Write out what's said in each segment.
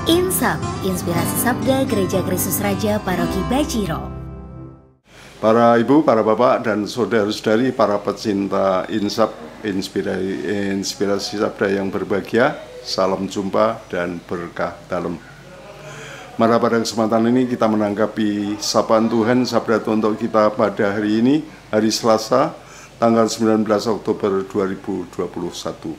Insap, Inspirasi Sabda Gereja Kristus Raja Paroki Bajiro. Para ibu, para bapak, dan saudara-saudari, para pecinta Insap, Inspirasi Sabda yang berbahagia, salam jumpa dan berkah dalam. Mari pada kesempatan ini kita menanggapi sapaan Tuhan, sabda Tuhan untuk kita pada hari ini, hari Selasa, tanggal 19 Oktober 2021.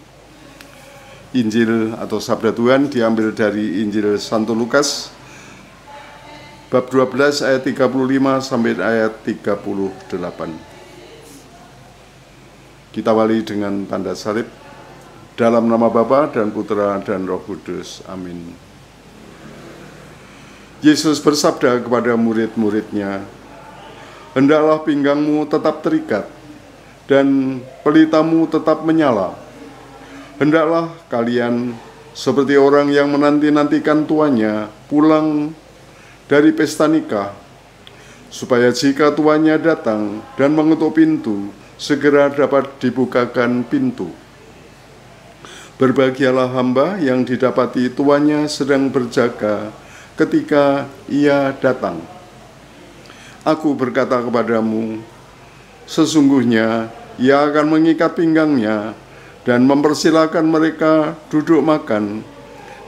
Injil atau sabda Tuhan diambil dari Injil Santo Lukas, bab 12 ayat 35 sampai ayat 38. Kita awali dengan tanda salib. Dalam nama Bapa dan Putra dan Roh Kudus. Amin. Yesus bersabda kepada murid-muridnya, "Hendaklah pinggangmu tetap terikat dan pelitamu tetap menyala. Hendaklah kalian seperti orang yang menanti-nantikan tuannya pulang dari pesta nikah, supaya jika tuannya datang dan mengetuk pintu, segera dapat dibukakan pintu. Berbahagialah hamba yang didapati tuannya sedang berjaga ketika ia datang. Aku berkata kepadamu, sesungguhnya ia akan mengikat pinggangnya dan mempersilahkan mereka duduk makan,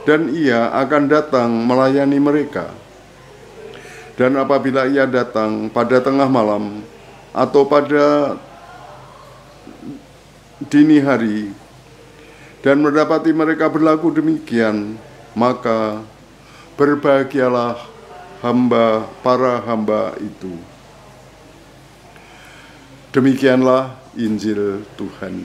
dan ia akan datang melayani mereka. Dan apabila ia datang pada tengah malam atau pada dini hari dan mendapati mereka berlaku demikian, maka berbahagialah para hamba itu." Demikianlah Injil Tuhan.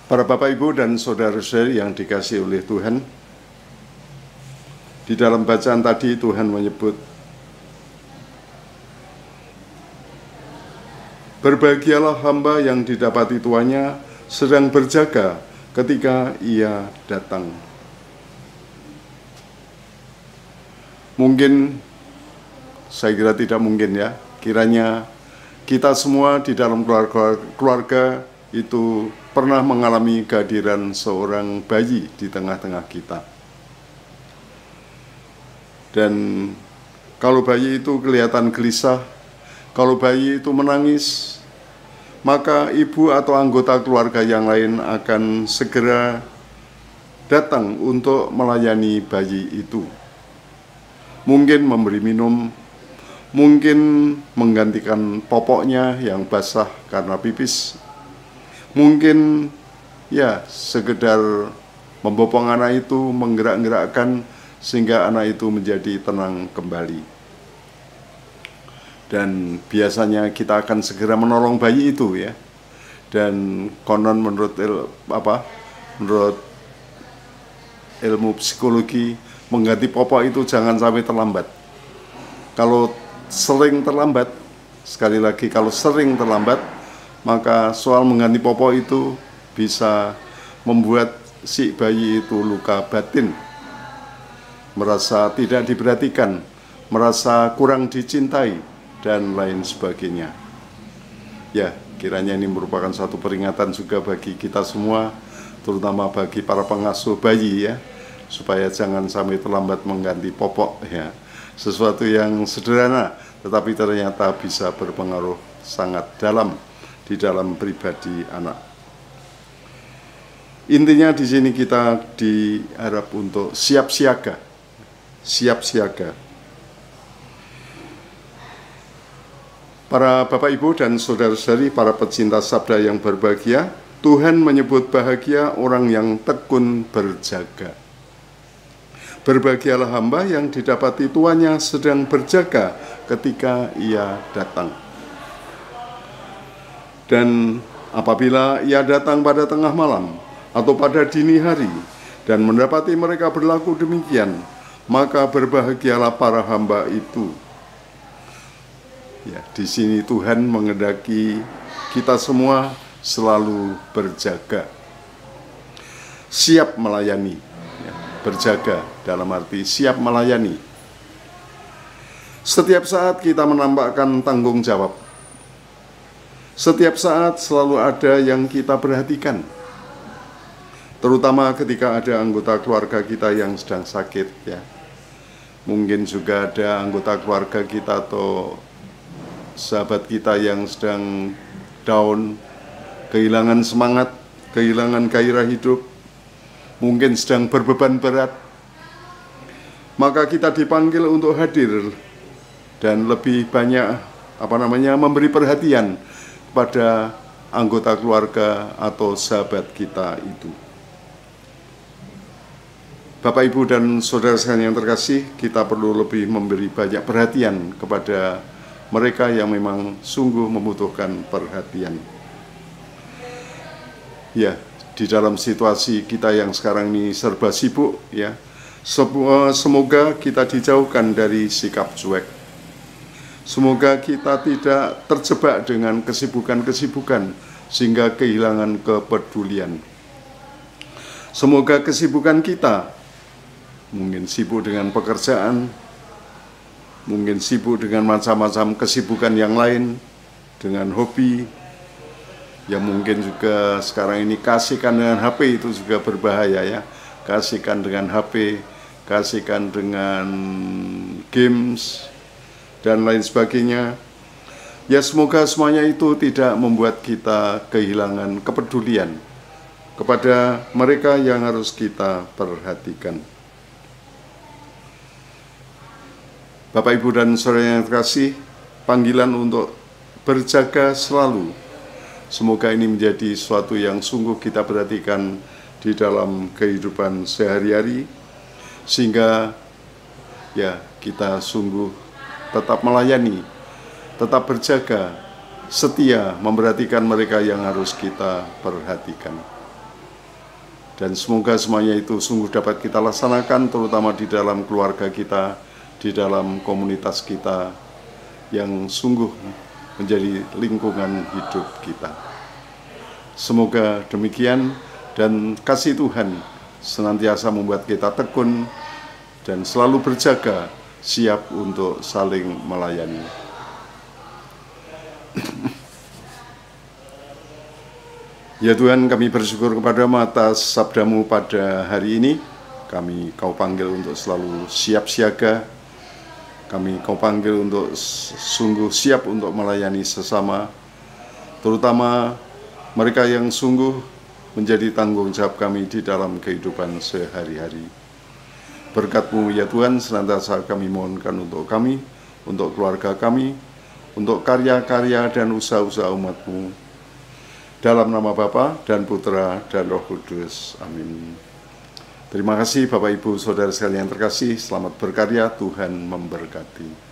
Para Bapak, Ibu, dan saudara-saudari yang dikasihi oleh Tuhan, di dalam bacaan tadi Tuhan menyebut, "Berbahagialah hamba yang didapati tuannya sedang berjaga ketika ia datang." Mungkin, saya kira tidak mungkin ya, kiranya kita semua di dalam keluarga itu pernah mengalami kehadiran seorang bayi di tengah-tengah kita. Dan kalau bayi itu kelihatan gelisah, kalau bayi itu menangis, maka ibu atau anggota keluarga yang lain akan segera datang untuk melayani bayi itu. Mungkin memberi minum, mungkin menggantikan popoknya yang basah karena pipis, mungkin ya sekedar membopong anak itu, menggerak-gerakkan sehingga anak itu menjadi tenang kembali. Dan biasanya kita akan segera menolong bayi itu ya. Dan konon menurut ilmu psikologi, mengganti popok itu jangan sampai terlambat. Kalau sering terlambat, sekali lagi kalau sering terlambat, maka soal mengganti popok itu bisa membuat si bayi itu luka batin, merasa tidak diperhatikan, merasa kurang dicintai, dan lain sebagainya. Ya, kiranya ini merupakan satu peringatan juga bagi kita semua, terutama bagi para pengasuh bayi ya, supaya jangan sampai terlambat mengganti popok ya. Sesuatu yang sederhana, tetapi ternyata bisa berpengaruh sangat dalam di dalam pribadi anak. Intinya di sini kita diharap untuk siap siaga. Para Bapak, Ibu, dan saudara-saudari, para pecinta sabda yang berbahagia, Tuhan menyebut bahagia orang yang tekun berjaga. Berbahagialah hamba yang didapati tuannya sedang berjaga ketika ia datang. Dan apabila ia datang pada tengah malam atau pada dini hari dan mendapati mereka berlaku demikian, maka berbahagialah para hamba itu. Ya, di sini Tuhan menghendaki kita semua selalu berjaga, siap melayani. Ya, berjaga dalam arti siap melayani. Setiap saat kita menampakkan tanggung jawab. Setiap saat selalu ada yang kita perhatikan. Terutama ketika ada anggota keluarga kita yang sedang sakit, ya. Mungkin juga ada anggota keluarga kita atau sahabat kita yang sedang down, kehilangan semangat, kehilangan gairah hidup, mungkin sedang berbeban berat. Maka kita dipanggil untuk hadir dan lebih banyak memberi perhatian kepada anggota keluarga atau sahabat kita itu. Bapak, Ibu, dan saudara sekalian yang terkasih, kita perlu lebih memberi banyak perhatian kepada mereka yang memang sungguh membutuhkan perhatian. Ya, di dalam situasi kita yang sekarang ini serba sibuk, ya, semoga kita dijauhkan dari sikap cuek. Semoga kita tidak terjebak dengan kesibukan-kesibukan sehingga kehilangan kepedulian. Semoga kesibukan kita, mungkin sibuk dengan pekerjaan, mungkin sibuk dengan macam-macam kesibukan yang lain, dengan hobi, yang mungkin juga sekarang ini kasihkan dengan HP itu juga berbahaya, ya. Kasihkan dengan HP, kasihkan dengan games, dan lain sebagainya. Ya, semoga semuanya itu tidak membuat kita kehilangan kepedulian kepada mereka yang harus kita perhatikan. Bapak, Ibu, dan saudara yang terkasih, panggilan untuk berjaga selalu, semoga ini menjadi sesuatu yang sungguh kita perhatikan di dalam kehidupan sehari-hari, sehingga ya kita sungguh tetap melayani, tetap berjaga, setia memperhatikan mereka yang harus kita perhatikan. Dan semoga semuanya itu sungguh dapat kita laksanakan, terutama di dalam keluarga kita, di dalam komunitas kita, yang sungguh menjadi lingkungan hidup kita. Semoga demikian, dan kasih Tuhan senantiasa membuat kita tekun dan selalu berjaga, siap untuk saling melayani. Ya Tuhan, kami bersyukur kepada-Mu atas sabda-Mu pada hari ini. Kau panggil untuk selalu siap siaga. Kau panggil untuk sungguh siap untuk melayani sesama, terutama mereka yang sungguh menjadi tanggung jawab kami di dalam kehidupan sehari-hari. Berkat-Mu ya Tuhan, senantiasa kami mohonkan untuk kami, untuk keluarga kami, untuk karya-karya dan usaha-usaha umat-Mu. Dalam nama Bapa dan Putra dan Roh Kudus. Amin. Terima kasih Bapak, Ibu, saudara sekalian yang terkasih. Selamat berkarya, Tuhan memberkati.